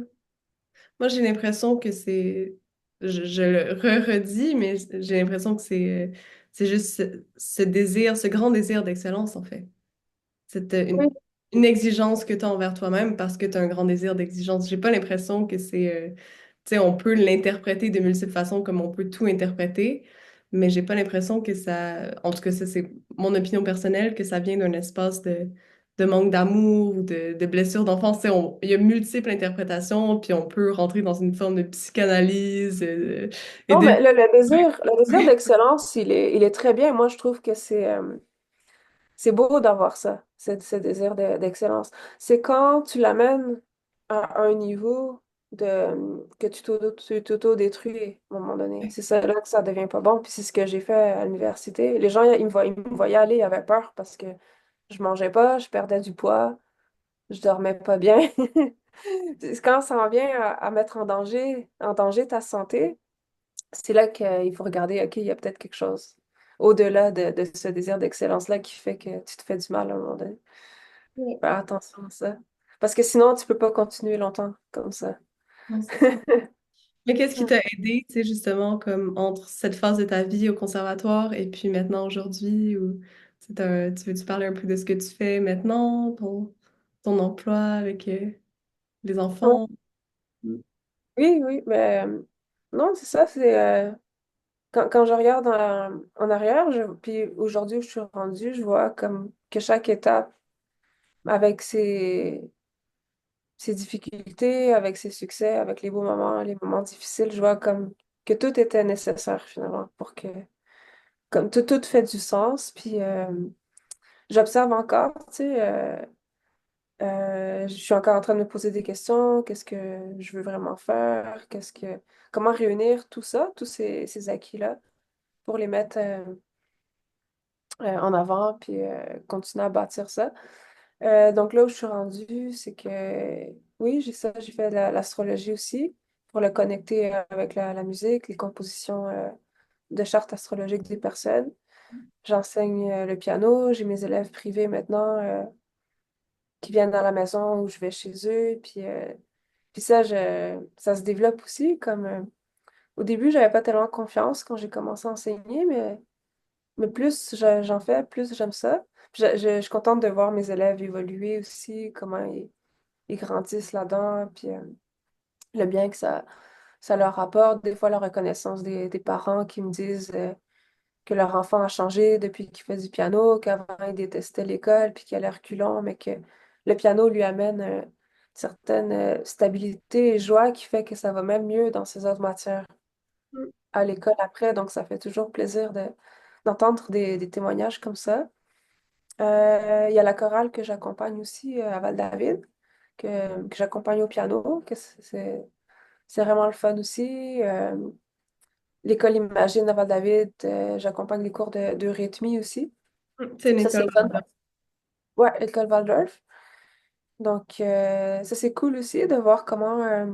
Moi, j'ai l'impression que je le redis, mais j'ai l'impression que c'est juste ce désir, ce grand désir d'excellence, en fait. C'est Oui. une exigence que tu as envers toi-même parce que tu as un grand désir d'exigence. J'ai pas l'impression que tu sais, on peut l'interpréter de multiples façons comme on peut tout interpréter, mais j'ai pas l'impression que ça, en tout cas, ça, c'est mon opinion personnelle, que ça vient d'un espace de manque d'amour ou de blessure d'enfance. Tu sais, il y a multiples interprétations, puis on peut rentrer dans une forme de psychanalyse et Non, de... mais le désir d'excellence, il est très bien. Moi, je trouve que c'est c'est beau d'avoir ça, ce désir d'excellence. C'est quand tu l'amènes à un niveau que tu t'auto-détruis à un moment donné. C'est ça là que ça devient pas bon. Puis c'est ce que j'ai fait à l'université. Les gens, ils me voyaient aller, ils avaient peur parce que je mangeais pas, je perdais du poids, je dormais pas bien. C'est quand ça en vient à mettre en danger ta santé, c'est là qu'il faut regarder, OK, il y a peut-être quelque chose au-delà de ce désir d'excellence-là qui fait que tu te fais du mal à un moment donné. Ouais. Faire attention à ça. Parce que sinon, tu peux pas continuer longtemps comme ça. Non, c'est ça. Mais qu'est-ce qui t'a aidé, tu sais, justement, comme entre cette phase de ta vie au conservatoire et puis maintenant aujourd'hui, ou tu veux-tu parler un peu de ce que tu fais maintenant, ton emploi avec les Ouais. enfants? Mm. Oui, oui, mais non, c'est ça, c'est quand je regarde en arrière, puis aujourd'hui où je suis rendue, je vois comme que chaque étape avec ses difficultés, avec ses succès, avec les beaux moments, les moments difficiles, je vois comme que tout était nécessaire finalement pour que, comme tout fait du sens. Puis j'observe encore, tu sais, je suis encore en train de me poser des questions. Qu'est-ce que je veux vraiment faire? Comment réunir tout ça, tous ces acquis-là pour les mettre en avant puis continuer à bâtir ça. Donc là où je suis rendue, c'est que oui, j'ai fait de l'astrologie aussi pour le connecter avec la musique, les compositions de chartes astrologiques des personnes. J'enseigne le piano, j'ai mes élèves privés maintenant qui viennent dans la maison où je vais chez eux. Puis ça, ça se développe aussi. Comme au début, j'avais pas tellement confiance quand j'ai commencé à enseigner, mais plus j'en fais, plus j'aime ça. Puis je suis contente de voir mes élèves évoluer aussi, comment ils grandissent là-dedans, puis le bien que ça leur apporte. Des fois, la reconnaissance des parents qui me disent que leur enfant a changé depuis qu'il fait du piano, qu'avant il détestait l'école, puis qu'il allait reculons, mais que le piano lui amène une certaine stabilité et joie qui fait que ça va même mieux dans ses autres matières à l'école après. Donc, ça fait toujours plaisir d'entendre des témoignages comme ça. Il y a la chorale que j'accompagne aussi à Val-David, que j'accompagne au piano, c'est vraiment le fun aussi. L'école Imagine à Val-David, j'accompagne les cours de rythmie aussi. C'est une Ça, école c'est le fun. Waldorf. Ouais, l'école Waldorf. Donc, ça, c'est cool aussi de voir comment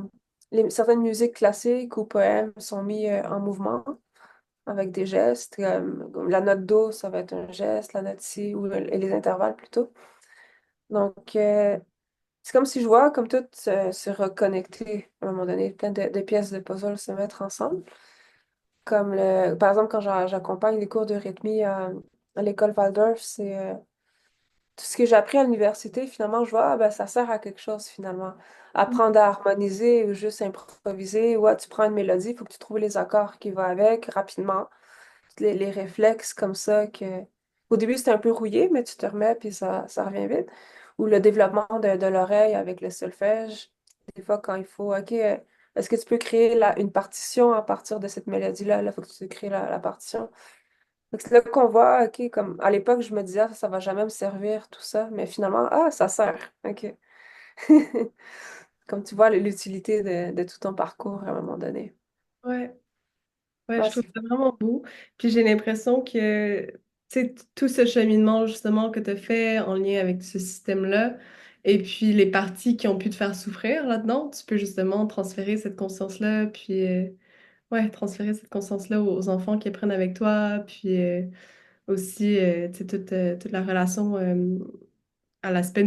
certaines musiques classiques ou poèmes sont mis en mouvement avec des gestes. Comme la note do, ça va être un geste, la note si, ou et les intervalles plutôt. Donc, c'est comme si je vois comme tout se reconnecter à un moment donné, plein de pièces de puzzle se mettre ensemble. Comme par exemple, quand j'accompagne les cours de rythmie à l'école Waldorf, c'est tout ce que j'ai appris à l'université, finalement, je vois, ah, ben, ça sert à quelque chose finalement. Apprendre à harmoniser ou juste improviser, ouais, tu prends une mélodie, il faut que tu trouves les accords qui vont avec rapidement. Les réflexes comme ça que au début c'était un peu rouillé, mais tu te remets puis ça revient vite. Ou le développement de l'oreille avec le solfège. Des fois, quand il faut, OK, est-ce que tu peux créer une partition à partir de cette mélodie-là? Là, il faut que tu crées la partition. Donc, c'est là qu'on voit, OK, comme à l'époque, je me disais, ah, ça va jamais me servir, tout ça, mais finalement, ah, ça sert. OK. Comme tu vois l'utilité de tout ton parcours à un moment donné. Ouais. Ouais, Ah, je trouve c'est ça vraiment beau. Puis j'ai l'impression que, tu sais, tout ce cheminement justement que tu as fait en lien avec ce système-là, et puis les parties qui ont pu te faire souffrir là-dedans, tu peux justement transférer cette conscience-là, puis ouais, transférer cette conscience-là aux enfants qui apprennent avec toi, puis aussi, tu sais, toute la relation à l'aspect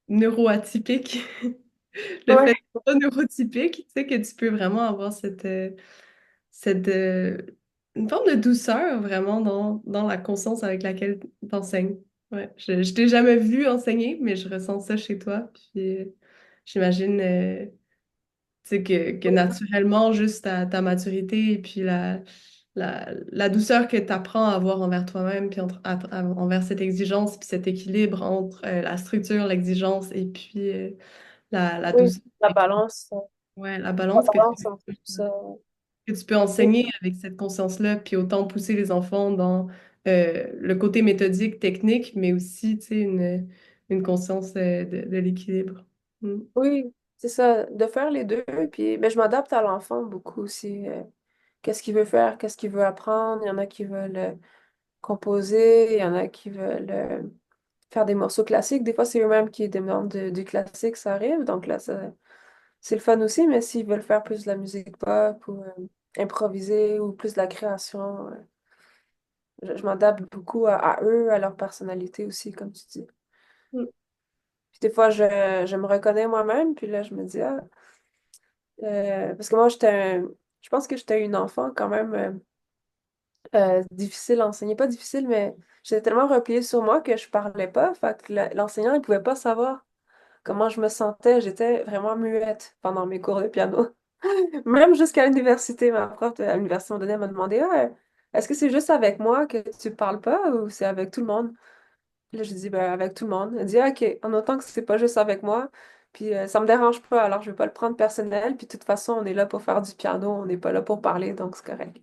neuroatypique, le fait ouais, d'être pas neurotypique, tu sais, que tu peux vraiment avoir cette une forme de douceur vraiment dans la conscience avec laquelle tu enseignes. Ouais, je t'ai jamais vu enseigner, mais je ressens ça chez toi. Puis j'imagine tu sais, que naturellement, juste ta maturité et puis la douceur que tu apprends à avoir envers toi-même, puis envers cette exigence, puis cet équilibre entre la structure, l'exigence et puis la oui, douceur. la Et puis, balance, ouais, la la balance balance entre tout ça. que tu peux enseigner avec cette conscience-là, puis autant pousser les enfants dans le côté méthodique, technique, mais aussi, tu sais, une conscience de l'équilibre. Mm. Oui, c'est ça, de faire les deux. Puis, mais je m'adapte à l'enfant beaucoup aussi. Qu'est-ce qu'il veut faire, qu'est-ce qu'il veut apprendre. Il y en a qui veulent composer, il y en a qui veulent faire des morceaux classiques. Des fois, c'est eux-mêmes qui demandent du classique, ça arrive. Donc là, c'est le fun aussi. Mais s'ils veulent faire plus de la musique pop ou improviser ou plus de la création, je m'adapte beaucoup à eux, à leur personnalité aussi, comme tu dis. Mm. Puis des fois, je me reconnais moi-même, puis là, je me dis, ah, parce que moi, je pense que j'étais une enfant quand même difficile à enseigner. Pas difficile, mais j'étais tellement repliée sur moi que je parlais pas. Fait que l'enseignant, il pouvait pas savoir comment je me sentais. J'étais vraiment muette pendant mes cours de piano. Même jusqu'à l'université, ma prof à l'université, à un moment donné, elle m'a demandé, ah, est-ce que c'est juste avec moi que tu parles pas ou c'est avec tout le monde? Puis là, j'ai dit, ben, avec tout le monde. Elle dit, ah, OK, en autant que c'est pas juste avec moi, puis ça me dérange pas, alors je vais pas le prendre personnel, puis de toute façon, on est là pour faire du piano, on n'est pas là pour parler, donc c'est correct.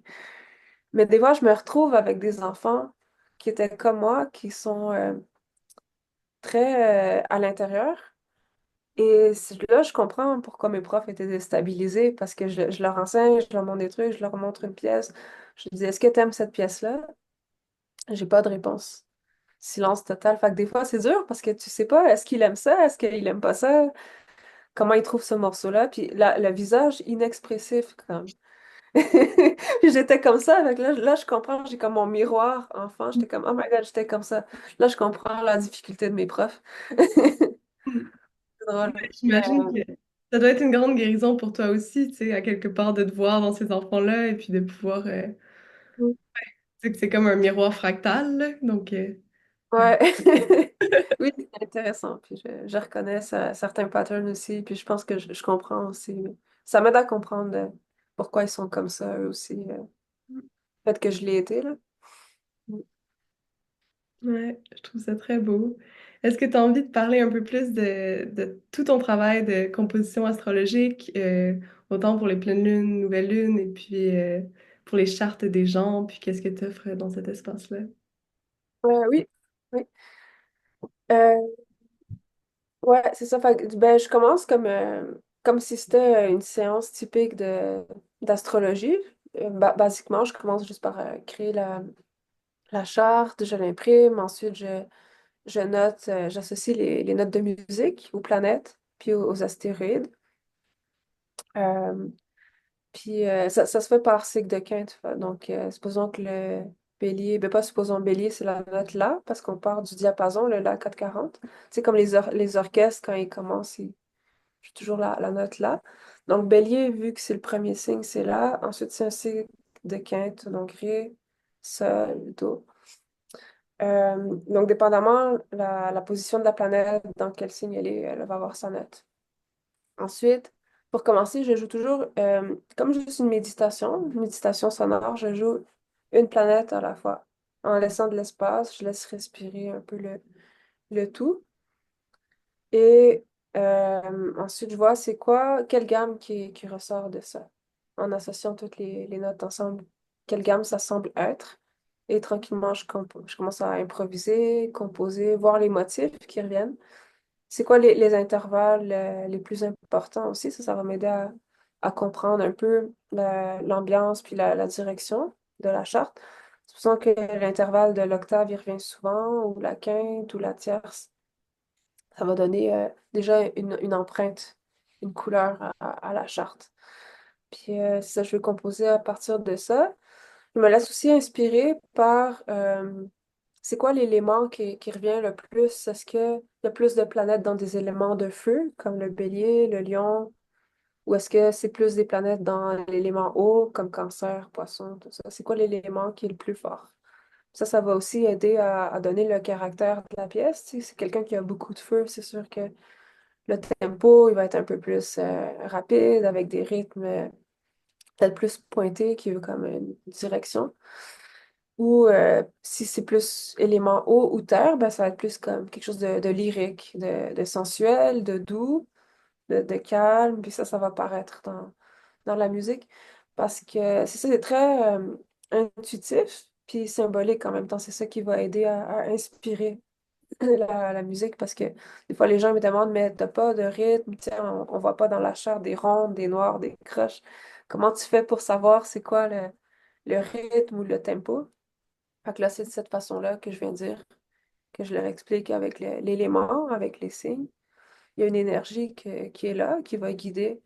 Mais des fois, je me retrouve avec des enfants qui étaient comme moi, qui sont très à l'intérieur. Et là, je comprends pourquoi mes profs étaient déstabilisés, parce que je leur enseigne, je leur montre des trucs, je leur montre une pièce. Je dis, est-ce que tu aimes cette pièce-là? J'ai pas de réponse. Silence total. Fait que des fois, c'est dur parce que tu sais pas, est-ce qu'il aime ça? Est-ce qu'il aime pas ça? Comment il trouve ce morceau-là? Puis le visage inexpressif, comme. Puis j'étais comme ça, avec là, je comprends, j'ai comme mon miroir enfant, j'étais comme, oh my God, j'étais comme ça. Là, je comprends la difficulté de mes profs. C'est drôle. J'imagine que ça doit être une grande guérison pour toi aussi, tu sais, à quelque part de te voir dans ces enfants-là et puis de pouvoir, Euh, tu sais, que c'est comme un miroir fractal, là. Donc, Ouais. Oui, c'est intéressant. Puis je reconnais certains patterns aussi. Puis je pense que je comprends aussi. Ça m'aide à comprendre pourquoi ils sont comme ça, eux aussi. Peut-être que je l'ai été, là. ouais, je trouve ça très beau. Est-ce que tu as envie de parler un peu plus de tout ton travail de composition astrologique, autant pour les pleines lunes, nouvelles lunes, et puis pour les chartes des gens, puis qu'est-ce que tu offres dans cet espace-là? Oui, oui. Euh, ouais, c'est ça. Fait que, ben, je commence comme si c'était une séance typique d'astrologie. Basiquement, je commence juste par créer la charte, je l'imprime, ensuite je note, j'associe les notes de musique aux planètes, puis aux astéroïdes. Euh, Puis ça se fait par cycle de quinte. Donc, supposons que le bélier, ben pas supposons bélier, c'est la note La, parce qu'on part du diapason, le La 440. C'est comme les orchestres, quand ils commencent, j'ai toujours la note La. Donc, bélier, vu que c'est le premier signe, c'est La. Ensuite, c'est un cycle de quinte, donc Ré, Sol, Do. Donc, dépendamment la position de la planète, dans quel signe elle va avoir sa note. Ensuite, pour commencer, je joue toujours comme juste une méditation sonore, je joue une planète à la fois. En laissant de l'espace, je laisse respirer un peu le tout. Et ensuite, je vois c'est quoi, quelle gamme qui ressort de ça. En associant toutes les notes ensemble, quelle gamme ça semble être. Et tranquillement, je commence à improviser, composer, voir les motifs qui reviennent. C'est quoi les intervalles les plus importants aussi? Ça va m'aider à comprendre un peu l'ambiance puis la direction de la charte. C'est pour ça que l'intervalle de l'octave, il revient souvent, ou la quinte, ou la tierce. Ça va donner déjà une empreinte, une couleur à la charte. Puis ça, je vais composer à partir de ça. Je me laisse aussi inspirer par c'est quoi l'élément qui revient le plus? Est-ce qu'il y a plus de planètes dans des éléments de feu, comme le bélier, le lion, ou est-ce que c'est plus des planètes dans l'élément eau, comme cancer, poisson, tout ça? C'est quoi l'élément qui est le plus fort? Ça va aussi aider à donner le caractère de la pièce. Tu sais, c'est quelqu'un qui a beaucoup de feu, c'est sûr que le tempo, il va être un peu plus rapide, avec des rythmes peut-être plus pointés, qui veut comme une direction. Ou si c'est plus élément eau ou terre, ben, ça va être plus comme quelque chose de lyrique, de sensuel, de doux, de calme. Puis ça va paraître dans la musique. Parce que c'est ça, c'est très intuitif. puis symbolique en même temps. C'est ça qui va aider à inspirer la musique parce que des fois les gens me demandent, mais t'as pas de rythme, tu sais, on voit pas dans la chair des rondes, des noirs, des croches. Comment tu fais pour savoir c'est quoi le rythme ou le tempo? Fait que là, c'est de cette façon-là que je viens de dire, que je leur explique avec l'élément, avec les signes. Il y a une énergie qui est là, qui va guider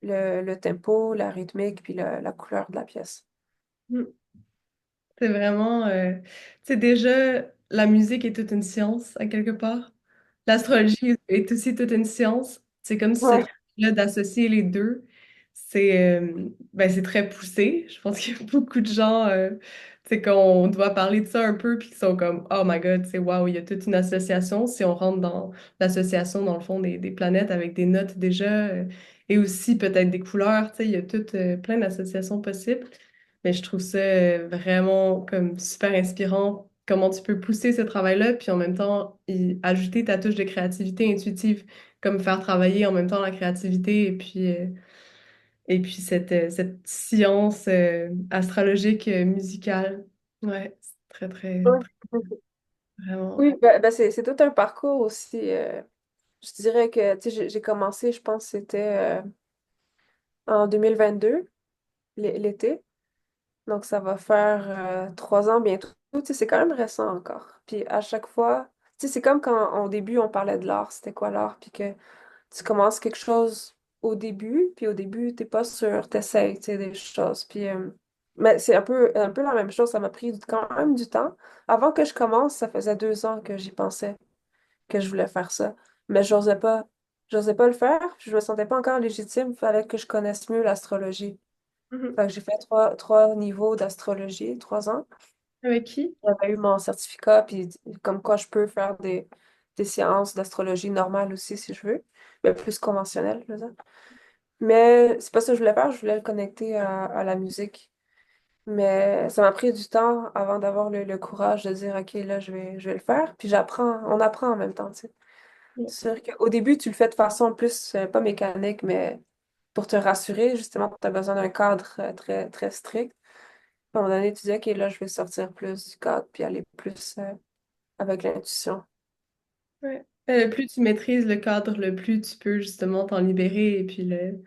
le tempo, la rythmique, puis la couleur de la pièce. Mm. C'est vraiment, tu sais, déjà, la musique est toute une science, à quelque part. L'astrologie est aussi toute une science. C'est comme si ce Ouais. travail-là d'associer les deux, c'est très poussé. Je pense qu'il y a beaucoup de gens, tu sais, qu'on doit parler de ça un peu, puis qui sont comme, oh my God, c'est wow, il y a toute une association. Si on rentre dans l'association, dans le fond, des planètes avec des notes déjà, et aussi peut-être des couleurs, tu sais, il y a plein d'associations possibles. Mais je trouve ça vraiment comme super inspirant, comment tu peux pousser ce travail-là, puis en même temps ajouter ta touche de créativité intuitive, comme faire travailler en même temps la créativité et puis cette science astrologique musicale. Ouais, c'est très, très, Ouais. vraiment. Oui, c'est tout un parcours aussi. Je dirais que tu sais, j'ai commencé, je pense, que c'était en 2022, l'été. Donc, ça va faire 3 ans bientôt. Tu sais, c'est quand même récent encore. Puis à chaque fois, tu sais, c'est comme quand au début, on parlait de l'art, c'était quoi l'art, puis que tu commences quelque chose au début, puis au début, t'es pas sûr, t'essayes, tu sais, des choses. Puis, mais c'est un peu la même chose, ça m'a pris quand même du temps. Avant que je commence, ça faisait 2 ans que j'y pensais, que je voulais faire ça. Mais j'osais pas le faire, puis je me sentais pas encore légitime, il fallait que je connaisse mieux l'astrologie. Mhm. Fait que j'ai fait trois niveaux d'astrologie, 3 ans. Avec qui? J'avais eu mon certificat, puis comme quoi je peux faire des séances d'astrologie normales aussi si je veux, mais plus conventionnelles, je veux dire. Mais c'est pas ça que je voulais faire, je voulais le connecter à la musique. Mais ça m'a pris du temps avant d'avoir le courage de dire, OK, là, je vais le faire. Puis on apprend en même temps, tu sais. Ouais. C'est sûr qu'au début, tu le fais de façon plus, pas mécanique, mais pour te rassurer, justement, tu as besoin d'un cadre très, très strict. À un moment donné, tu dis, OK, là, je vais sortir plus du cadre, puis aller plus avec l'intuition. Ouais. Le plus tu maîtrises le cadre, le plus tu peux justement t'en libérer et puis Ouais,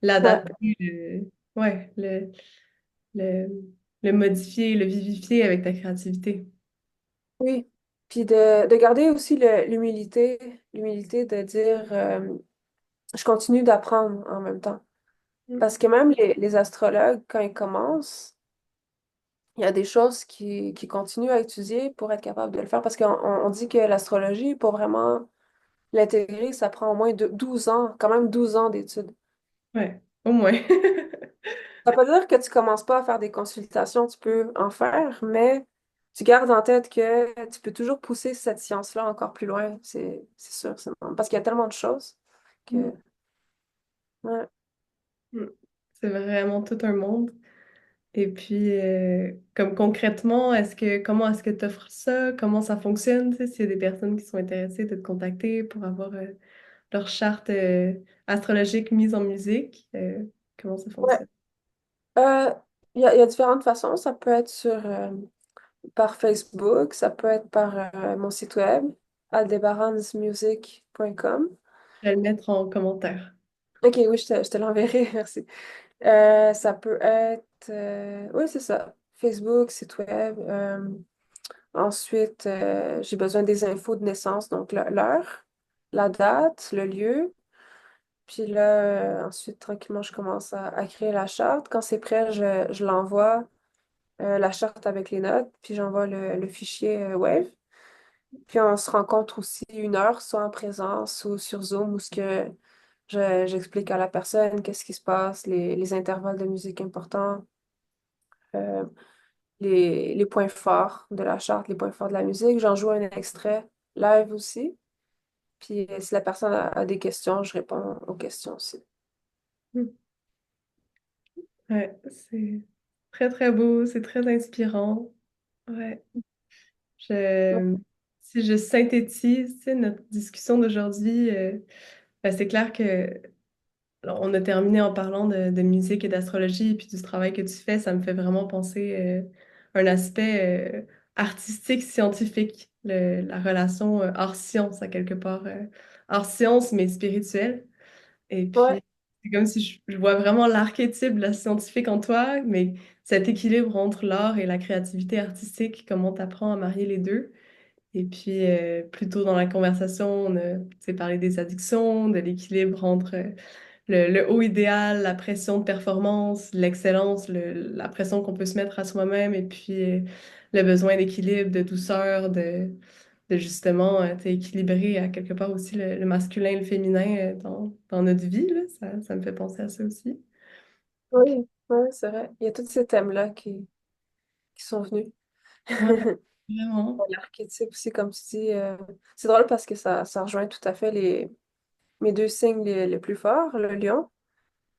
l'adapter, ouais, le, le modifier, le vivifier avec ta créativité. oui. Puis de garder aussi l'humilité de dire, je continue d'apprendre en même temps. Mm. Parce que même les astrologues, quand ils commencent, il y a des choses qui continuent à étudier pour être capable de le faire. Parce qu'on dit que l'astrologie, pour vraiment l'intégrer, ça prend au moins 12 ans, quand même 12 ans d'études. Ouais, au moins. Ça veut pas dire que tu commences pas à faire des consultations, tu peux en faire, mais tu gardes en tête que tu peux toujours pousser cette science-là encore plus loin, c'est sûr. Parce qu'il y a tellement de choses que... Mm. Ouais. Mm. C'est vraiment tout un monde. Et puis, comme concrètement, comment est-ce que tu offres ça? Comment ça fonctionne? Tu sais, s'il y a des personnes qui sont intéressées de te contacter pour avoir leur charte astrologique mise en musique, comment ça Ouais. fonctionne? Euh, il y a différentes façons. Ça peut être par Facebook, ça peut être par mon site web, aldebaransmusic.com. Je vais le mettre en commentaire. Ok, oui, je te l'enverrai, merci. Ça peut être... oui, c'est ça. Facebook, site web. Ensuite, j'ai besoin des infos de naissance, donc l'heure, la date, le lieu. Puis là, ensuite, tranquillement, je commence à créer la charte. Quand c'est prêt, je l'envoie, la charte avec les notes, puis j'envoie le fichier Wave. Puis on se rencontre aussi 1 heure, soit en présence ou sur Zoom, où ce que j'explique à la personne qu'est-ce qui se passe, les intervalles de musique importants, euh, les points forts de la charte, les points forts de la musique. J'en joue un extrait live aussi. Puis si la personne a des questions, je réponds aux questions aussi. Mm. Ouais, c'est très, très beau, c'est très inspirant. Ouais. Ouais. Je, si je synthétise, tu sais, notre discussion d'aujourd'hui, c'est clair que alors, on a terminé en parlant de musique et d'astrologie et puis du travail que tu fais, ça me fait vraiment penser un aspect artistique, scientifique, la relation hors science, à quelque part, hors science, mais spirituelle. Et Ouais, puis, c'est comme si je vois vraiment l'archétype de la scientifique en toi, mais cet équilibre entre l'art et la créativité artistique, comment tu apprends à marier les deux. Et puis, plus tôt dans la conversation, on a tu sais, parlé des addictions, de l'équilibre entre le haut idéal, la pression de performance, l'excellence, la pression qu'on peut se mettre à soi-même, et puis le besoin d'équilibre, de douceur, de justement tu sais, équilibrer à quelque part aussi le masculin et le féminin dans notre vie, là. Ça me fait penser à ça aussi. oui, ouais, c'est vrai. Il y a tous ces thèmes-là qui sont venus. Ouais, vraiment. L'archétype aussi, comme tu dis, c'est drôle parce que ça rejoint tout à fait mes deux signes les plus forts, le lion,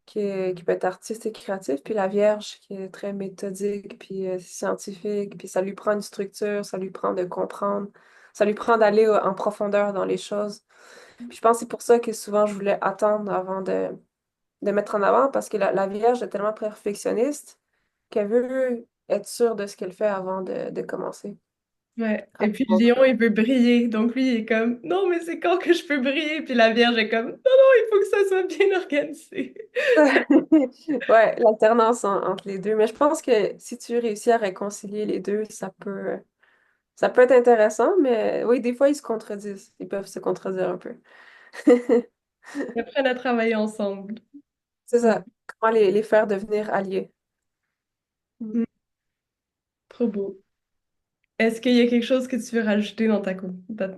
qui peut être artiste et créatif, puis la Vierge, qui est très méthodique, puis scientifique, puis ça lui prend une structure, ça lui prend de comprendre, ça lui prend d'aller en profondeur dans les choses. Puis je pense que c'est pour ça que souvent je voulais attendre avant de mettre en avant, parce que la Vierge est tellement perfectionniste qu'elle veut être sûre de ce qu'elle fait avant de commencer. Ouais. Et À puis le montrer. lion, il veut briller. Donc lui, il est comme, non, mais c'est quand que je peux briller? Puis la Vierge est comme, non, non, il faut que ça soit bien organisé. Ouais, l'alternance entre les deux. Mais je pense que si tu réussis à réconcilier les deux, ça peut être intéressant, mais oui, des fois, ils se contredisent. Ils peuvent se contredire un peu. Ils apprennent à travailler ensemble. C'est Ouais. ça. Comment les faire devenir alliés. Mm. Mm. Trop beau. Est-ce qu'il y a quelque chose que tu veux rajouter dans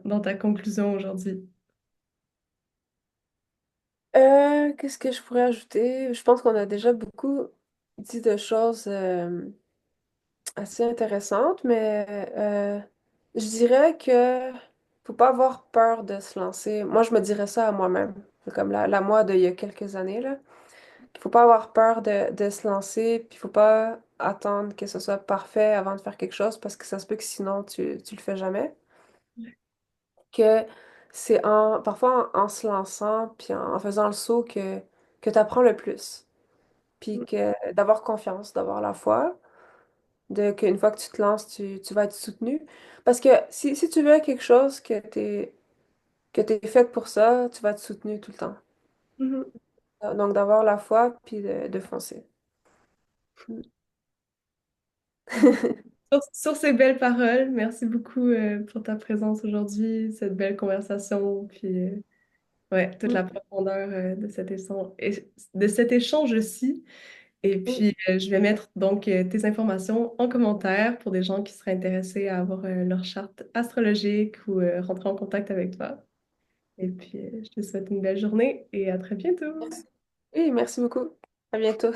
dans ta conclusion aujourd'hui? Qu'est-ce que je pourrais ajouter? Je pense qu'on a déjà beaucoup dit de choses assez intéressantes, mais je dirais que faut pas avoir peur de se lancer. Moi, je me dirais ça à moi-même. C'est comme la moi d'il y a quelques années, là. Il faut pas avoir peur de se lancer, puis il faut pas attendre que ce soit parfait avant de faire quelque chose, parce que ça se peut que sinon tu le fais jamais. Que c'est parfois en se lançant, puis en faisant le saut que tu apprends le plus. Puis que d'avoir confiance, d'avoir la foi, qu'une fois que tu te lances, tu vas être soutenu. Parce que si tu veux quelque chose que t'es fait pour ça, tu vas être soutenu tout le temps. Mhm. Donc d'avoir la foi, puis de foncer. Mm. Sur ces belles paroles, merci beaucoup pour ta présence aujourd'hui, cette belle conversation, puis ouais, toute la profondeur de cet échange aussi. Et Mm. puis, je vais mettre donc tes informations en commentaire pour des gens qui seraient intéressés à avoir leur charte astrologique ou rentrer en contact avec toi. Et puis, je te souhaite une belle journée et à très bientôt. Merci. Oui, merci beaucoup. À bientôt.